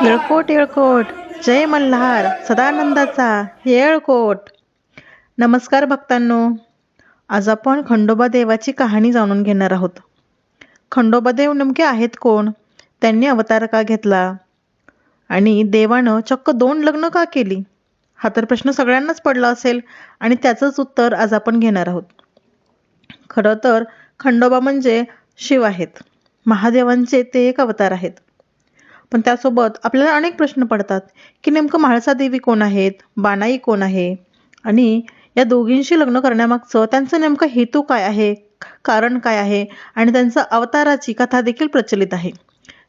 येळकोट येळकोट, जय मल्हार सदानंदाचा येळकोट. नमस्कार भक्तांनो, आज आपण खंडोबा देवाची कहाणी जाणून घेणार आहोत. खंडोबा देव नेमके आहेत कोण, त्यांनी अवतार का घेतला आणि देवानं चक्क 2 लग्न का केली, हा तर प्रश्न सगळ्यांनाच पडला असेल आणि त्याचंच उत्तर आज आपण घेणार आहोत. खरं तर खंडोबा म्हणजे शिव आहेत, महादेवांचे ते एक अवतार आहेत. पण त्यासोबत आपल्याला अनेक प्रश्न पडतात की नेमकं म्हाळसा देवी कोण आहेत, बानाई कोण आहे आणि या दोघींशी लग्न करण्यामागचं त्यांचं नेमकं हेतू काय आहे, कारण काय आहे आणि त्यांचं अवताराची कथा देखील प्रचलित आहे.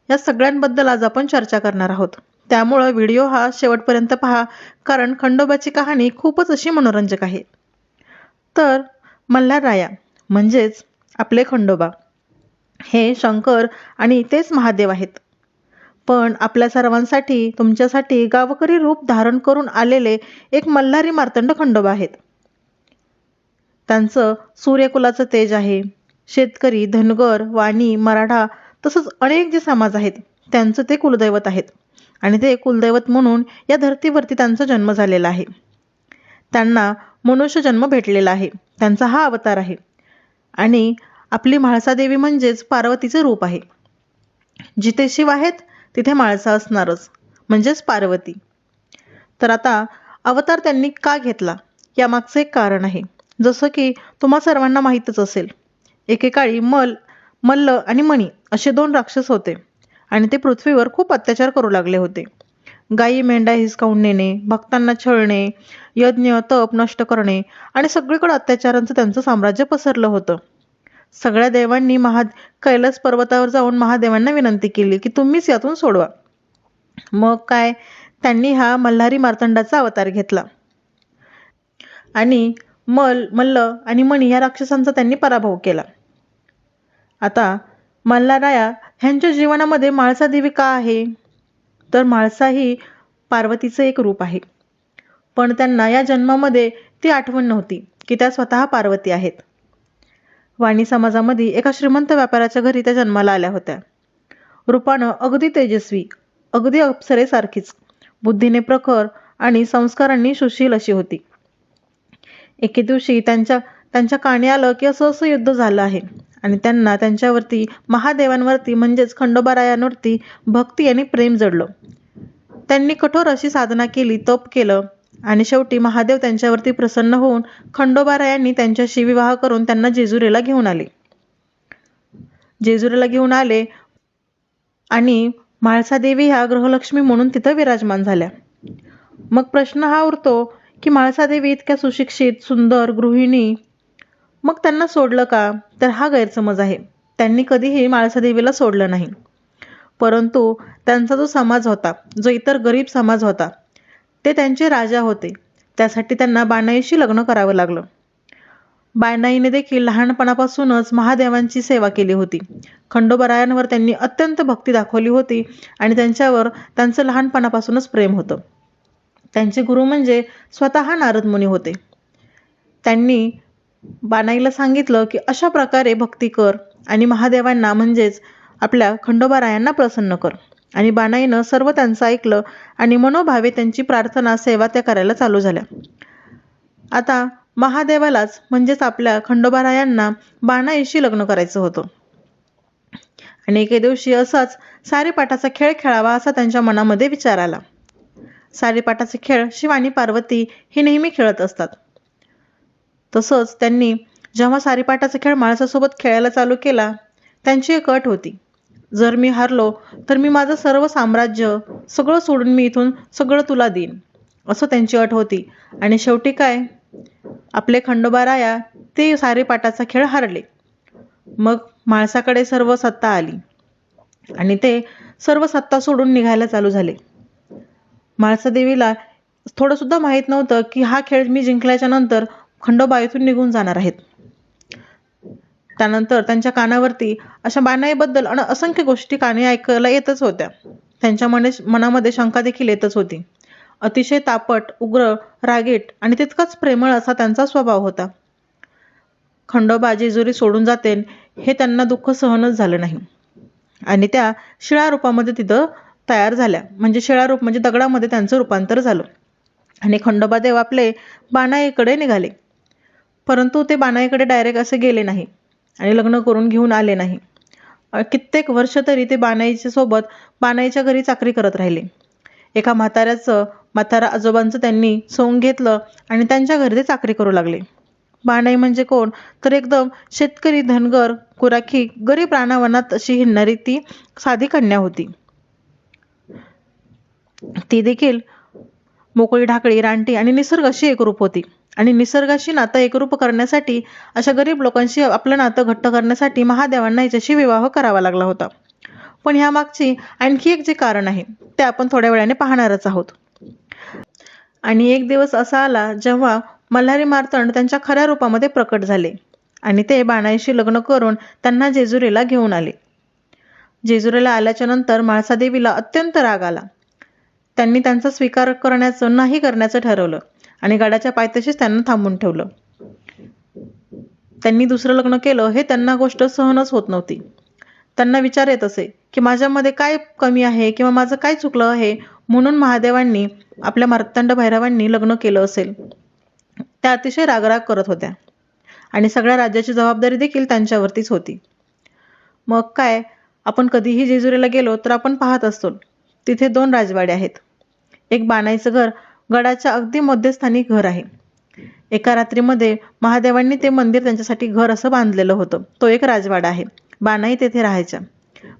या सगळ्यांबद्दल आज आपण चर्चा करणार आहोत. त्यामुळं व्हिडिओ हा शेवटपर्यंत पहा, कारण खंडोबाची कहाणी खूपच अशी मनोरंजक आहे. तर मल्हारराया म्हणजेच आपले खंडोबा हे शंकर आणि तेच महादेव आहेत. पण आपल्या सर्वांसाठी, तुमच्यासाठी गावकरी रूप धारण करून आलेले एक मल्हारी मार्तंड खंडोबा आहेत. त्यांचं सूर्यकुलाचं तेज आहे. शेतकरी, धनगर, वाणी, मराठा तसंच अनेक जे समाज आहेत त्यांचं ते कुलदैवत आहेत आणि ते कुलदैवत म्हणून या धर्तीवरती त्यांचा जन्म झालेला आहे. त्यांना मनुष्य जन्म भेटलेला आहे, त्यांचा हा अवतार आहे. आणि आपली म्हाळसा देवी म्हणजेच पार्वतीचे रूप आहे. जिथे शिव आहेत तिथे म्हाळसा असणारच, म्हणजेच पार्वती. तर आता अवतार त्यांनी का घेतला यामागचं एक कारण आहे. जसं की तुम्हा सर्वांना माहीतच असेल, एकेकाळी मल्ल आणि मणी असे 2 राक्षस होते आणि ते पृथ्वीवर खूप अत्याचार करू लागले होते. गायी मेंढ्या हिसकावून नेणे, भक्तांना छळणे, यज्ञ तप नष्ट करणे आणि सगळीकडे अत्याचारांचं त्यांचं साम्राज्य पसरलं होतं. सगळ्या देवांनी कैलास पर्वतावर जाऊन महादेवांना विनंती केली की तुम्हीच यातून सोडवा. मग काय, त्यांनी हा मल्हारी मार्तंडाचा अवतार घेतला आणि मल्ल आणि मणी या राक्षसांचा त्यांनी पराभव केला. आता मल्हारराया ह्यांच्या जीवनामध्ये म्हाळसा देवी का आहे, तर म्हाळसा ही पार्वतीचं एक रूप आहे. पण त्यांना या जन्मामध्ये ती आठवण नव्हती की त्या स्वतः पार्वती आहेत. वाणी समाजामध्ये एका श्रीमंत व्यापाऱ्याच्या घरी त्या जन्माला आल्या होत्या. रूपानं अगदी तेजस्वी, अगदी अप्सरेसारखीच, बुद्धीने प्रखर आणि संस्कारांनी सुशील अशी होती. एके दिवशी त्यांच्या कानी आलं की असं युद्ध झालं आहे आणि त्यांना त्यांच्यावरती, महादेवांवरती म्हणजेच खंडोबारायांवरती भक्ती आणि प्रेम जडलं. त्यांनी कठोर अशी साधना केली, तप केलं आणि शेवटी महादेव त्यांच्यावरती प्रसन्न होऊन खंडोबारायांनी त्यांच्याशी विवाह करून त्यांना जेजुरीला घेऊन आले आणि म्हाळसा देवी ह्या गृहलक्ष्मी म्हणून तिथं विराजमान झाल्या. मग प्रश्न हा उरतो की म्हाळसा देवी इतक्या सुशिक्षित, सुंदर, गृहिणी, मग त्यांना सोडलं का, तर हा गैरसमज आहे. त्यांनी कधीही म्हाळसा देवीला सोडलं नाही. परंतु त्यांचा जो समाज होता, जो इतर गरीब समाज होता, ते त्यांचे राजा होते, त्यासाठी त्यांना बानाईशी लग्न करावं लागलं. बानाईने देखील लहानपणापासूनच महादेवांची सेवा केली होती. खंडोबारायांवर त्यांनी अत्यंत भक्ती दाखवली होती आणि त्यांच्यावर त्यांचं लहानपणापासूनच प्रेम होतं. त्यांचे गुरु म्हणजे स्वतः नारद मुनी होते. त्यांनी बानाईला सांगितलं की अशा प्रकारे भक्ती कर आणि महादेवांना म्हणजेच आपल्या खंडोबारायांना प्रसन्न कर. आणि बानाईनं सर्व त्यांचं ऐकलं आणि मनोभावे त्यांची प्रार्थना, सेवा त्या करायला चालू झाल्या. आता महादेवालाच म्हणजेच आपल्या खंडोबारायांना बानाईशी लग्न करायचं होतं आणि एके दिवशी असाच सारीपाटाचा खेळ खेळावा असा त्यांच्या मनामध्ये विचार आला. सारीपाटाचे खेळ शिव आणि पार्वती हे नेहमी खेळत असतात. तसंच त्यांनी जेव्हा सारीपाटाचा खेळ माणसासोबत खेळायला चालू केला, त्यांची एक अट होती, जर मी हारलो तर मी माझं सर्व साम्राज्य सगळं सोडून मी इथून सगळं तुला देईन, असं त्यांची अट होती. आणि शेवटी काय, आपले खंडोबाराया ते सारीपाटाचा खेळ हारले. मग माणसाकडे सर्व सत्ता आली आणि ते सर्व सत्ता सोडून निघायला चालू झाले. म्हाळसा देवीला थोडं सुद्धा माहीत नव्हतं की हा खेळ मी जिंकल्याच्या नंतर खंडोबा इथून निघून जाणार आहेत. त्यानंतर त्यांच्या कानावरती अशा बानाईबद्दल असंख्य गोष्टी कानी ऐकायला येतच होत्या. त्यांच्या मनामध्ये शंका देखील येतच होती. अतिशय तापट, उग्र, रागीट आणि तितकाच प्रेमळ असा त्यांचा स्वभाव होता. खंडोबा जेजुरी सोडून जातील हे त्यांना दुःख सहनच झालं नाही आणि त्या शिळा रूपामध्ये तिथं तयार झाल्या, म्हणजे शिळारूप म्हणजे दगडामध्ये त्यांचं रूपांतर झालं. आणि खंडोबादेव आपले बाणाईकडे निघाले. परंतु ते बाणाईकडे डायरेक्ट असे गेले नाही आणि लग्न करून घेऊन आले नाही. कित्येक वर्ष तरी ते बाणाईच्या सोबत बाणाईच्या घरी चाकरी करत राहिले. एका म्हातारा आजोबांचं त्यांनी सोंग घेतलं आणि त्यांच्या घरी ते चाकरी करू लागले. बाणाई म्हणजे कोण, तर एकदम शेतकरी, धनगर, गुराखी, गरीब रानावनात अशी हिंडणारी ती साधी कन्या होती. ती देखील मोकळी, ढाकळी, रानटी आणि निसर्ग अशी एकरूप होती. आणि निसर्गाशी नातं एकरूप करण्यासाठी, अशा गरीब लोकांशी आपलं नातं घट्ट करण्यासाठी महादेवांना हिच्याशी विवाह करावा लागला होता. पण ह्या मागची आणखी एक जे कारण आहे ते आपण थोड्या वेळाने पाहणारच आहोत. आणि एक दिवस असा आला जेव्हा मल्हारी मार्तंड त्यांच्या खऱ्या रूपामध्ये प्रकट झाले आणि ते बाणाईशी लग्न करून त्यांना जेजुरीला घेऊन आले. जेजुरीला आल्याच्या नंतर म्हाळसादेवीला अत्यंत राग आला. त्यांनी त्यांचा स्वीकार करण्याचं नाही करण्याचं ठरवलं आणि गडाच्या पायथ्याशीच त्यांना थांबून ठेवलं. त्यांनी दुसरं लग्न केलं हे त्यांना गोष्ट सहनच होत नव्हती. त्यांना विचार येत असे की माझ्यामध्ये काय कमी आहे किंवा माझं काय चुकलं आहे म्हणून महादेवांनी, आपल्या मार्तंड भैरवांनी लग्न केलं असेल. त्या अतिशय रागराग करत होत्या आणि सगळ्या राज्याची जबाबदारी देखील त्यांच्यावरतीच होती. मग काय, आपण कधीही जेजुरीला गेलो तर आपण पाहत असतो तिथे 2 राजवाडे आहेत. एक बाणाईचं घर गडाच्या अगदी मध्यस्थानी घर आहे. एका रात्रीमध्ये महादेवांनी ते मंदिर त्यांच्यासाठी घर असं बांधलेलं होतं. तो एक राजवाडा आहे. बाणाई तेथे राहायच्या.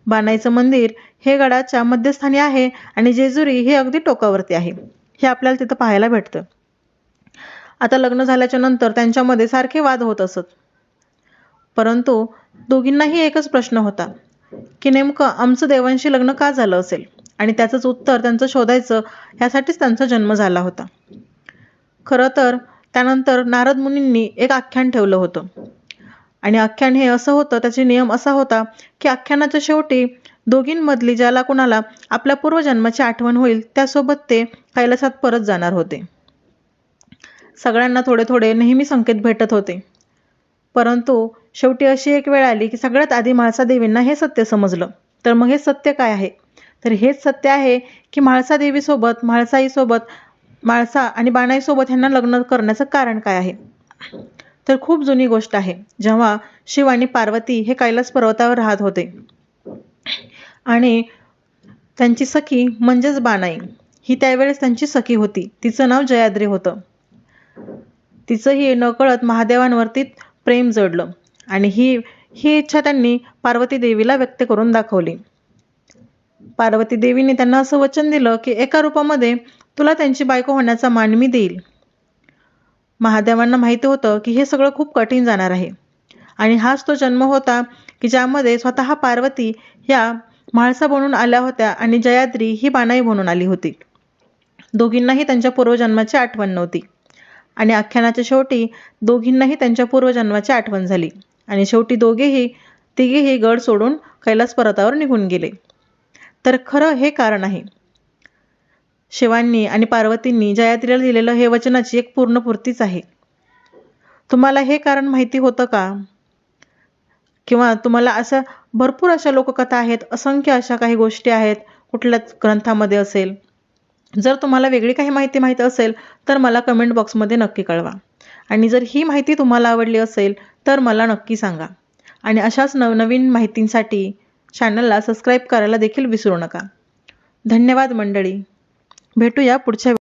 बाणाईचं मंदिर हे गडाच्या मध्यस्थानी आहे आणि जेजुरी हे अगदी टोकावरती आहे. हे आपल्याला तिथं पाहायला भेटतं. आता लग्न झाल्याच्या नंतर त्यांच्यामध्ये सारखे वाद होत असत. परंतु दोघींनाही एकच प्रश्न होता की नेमकं आमचं देवांशी लग्न का झालं असेल, आणि त्याचंच उत्तर त्यांचं शोधायचं, यासाठीच त्यांचा जन्म झाला होता. खरं तर त्यानंतर नारद मुनींनी एक आख्यान ठेवलं होतं आणि आख्यान हे असं होतं, त्याचे नियम असा होता की आख्यानाच्या शेवटी दोघींमधली ज्याला कोणाला आपल्या पूर्वजन्माची आठवण होईल त्यासोबत ते कैलासात परत जाणार होते. सगळ्यांना थोडे थोडे नेहमी संकेत भेटत होते. परंतु शेवटी अशी एक वेळ आली की सगळ्यात आधी म्हाळसादेवींना हे सत्य समजलं. तर मग हे सत्य काय आहे, तर हेच सत्य आहे की म्हाळसादेवीसोबत, म्हाळसा आणि बाणाईसोबत ह्यांना लग्न करण्याचं कारण काय आहे. तर खूप जुनी गोष्ट आहे. जेव्हा शिव आणि पार्वती हे कैलास पर्वतावर राहत होते आणि त्यांची सखी म्हणजेच बाणाई ही त्यावेळेस त्यांची सखी होती. तिचं नाव जयाद्री होतं. तिचंही नकळत महादेवांवरती प्रेम जडलं आणि ही इच्छा त्यांनी पार्वती देवीला व्यक्त करून दाखवली. पार्वती देवीने त्यांना असं वचन दिलं की एका रूपामध्ये तुला त्यांची बायको होण्याचा मान मी देईल. महादेवांना माहिती होतं की हे सगळं खूप कठीण जाणार आहे आणि हाच तो जन्म होता की ज्यामध्ये स्वतः पार्वती ह्या म्हाळसा बनून आल्या होत्या आणि जयाद्री ही बाणाई बनून आली होती. दोघींनाही त्यांच्या पूर्वजन्माची आठवण नव्हती आणि आख्यानाच्या शेवटी दोघींनाही त्यांच्या पूर्वजन्माची आठवण झाली आणि शेवटी तिघेही गड सोडून कैलास पर्वतावर निघून गेले. तर खरं हे कारण आहे. शिवांनी आणि पार्वतींनी जयाद्रीला दिलेलं हे वचनाची एक पूर्णपूर्तीच आहे. तुम्हाला हे कारण माहिती होतं का? किंवा तुम्हाला असं भरपूर अशा लोककथा आहेत, असंख्य अशा काही गोष्टी आहेत, कुठल्याच ग्रंथामध्ये असेल. जर तुम्हाला वेगळी काही माहिती असेल तर मला कमेंट बॉक्समध्ये नक्की कळवा. आणि जर ही माहिती तुम्हाला आवडली असेल तर मला नक्की सांगा. आणि अशाच नवनवीन माहितींसाठी चॅनलला सबस्क्राईब करायला देखील विसरू नका. धन्यवाद मंडळी. भेटूया पुढच्या